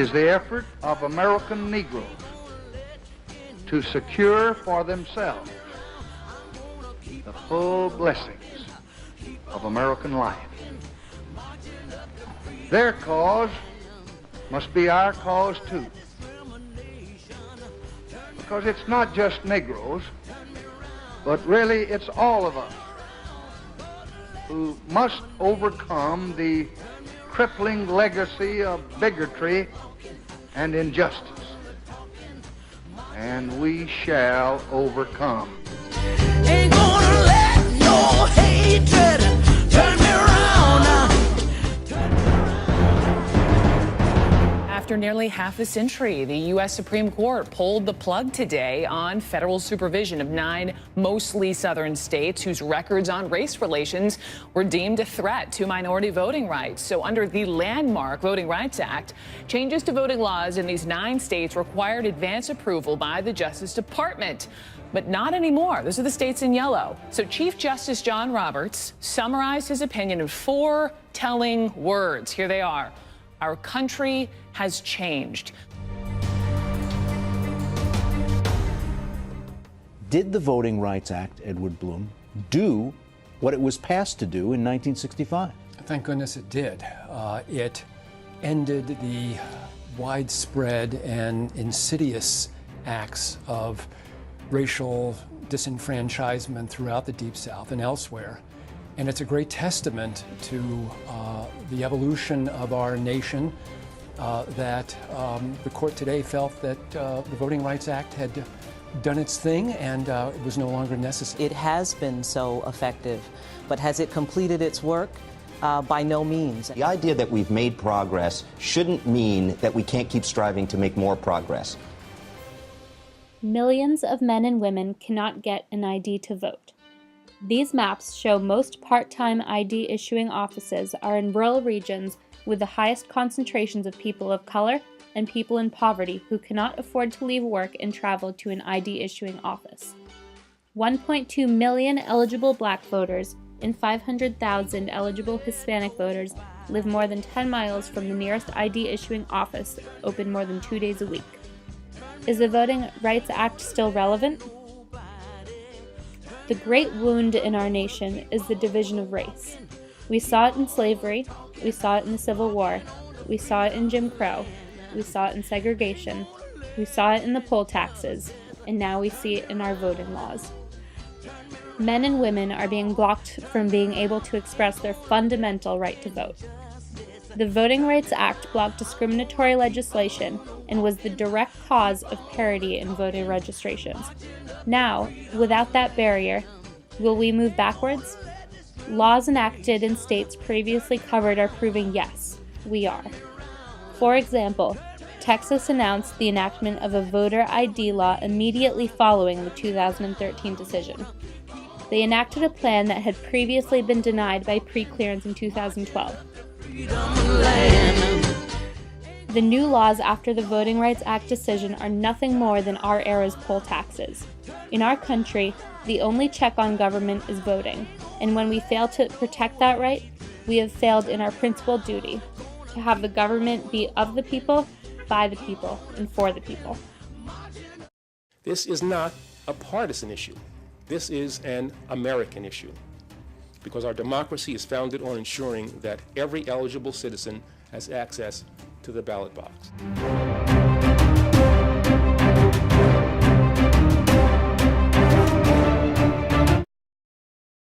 is the effort of American Negroes to secure for themselves the full blessings of American life. Their cause must be our cause too. Because it's not just Negroes, but really it's all of us who must overcome the crippling legacy of bigotry and injustice. And we shall overcome. Ain't gonna let no hatred turn me around now. After nearly half a century, the U.S. Supreme Court pulled the plug today on federal supervision of 9 mostly southern states whose records on race relations were deemed a threat to minority voting rights. So under the landmark Voting Rights Act, changes to voting laws in these 9 states required advance approval by the Justice Department. But not anymore. Those are the states in yellow. So Chief Justice John Roberts summarized his opinion in 4 telling words. Here they are. Our country has changed. Did the Voting Rights Act, Edward Blum, do what it was passed to do in 1965? Thank goodness it did. It ended the widespread and insidious acts of racial disenfranchisement throughout the Deep South and elsewhere. And it's a great testament to the evolution of our nation that the court today felt that the Voting Rights Act had done its thing and it was no longer necessary. It has been so effective, but has it completed its work? By no means. The idea that we've made progress shouldn't mean that we can't keep striving to make more progress. Millions of men and women cannot get an ID to vote. These maps show most part-time ID issuing offices are in rural regions with the highest concentrations of people of color and people in poverty who cannot afford to leave work and travel to an ID issuing office. 1.2 million eligible black voters and 500,000 eligible Hispanic voters live more than 10 miles from the nearest ID issuing office, open more than 2 days a week. Is the Voting Rights Act still relevant? The great wound in our nation is the division of race. We saw it in slavery, we saw it in the Civil War, we saw it in Jim Crow, we saw it in segregation, we saw it in the poll taxes, and now we see it in our voting laws. Men and women are being blocked from being able to express their fundamental right to vote. The Voting Rights Act blocked discriminatory legislation and was the direct cause of parity in voter registrations. Now, without that barrier, will we move backwards? Laws enacted in states previously covered are proving yes, we are. For example, Texas announced the enactment of a voter ID law immediately following the 2013 decision. They enacted a plan that had previously been denied by pre-clearance in 2012. The new laws after the Voting Rights Act decision are nothing more than our era's poll taxes. In our country, the only check on government is voting, and when we fail to protect that right, we have failed in our principal duty, to have the government be of the people, by the people, and for the people. This is not a partisan issue. This is an American issue, because our democracy is founded on ensuring that every eligible citizen has access to the ballot box.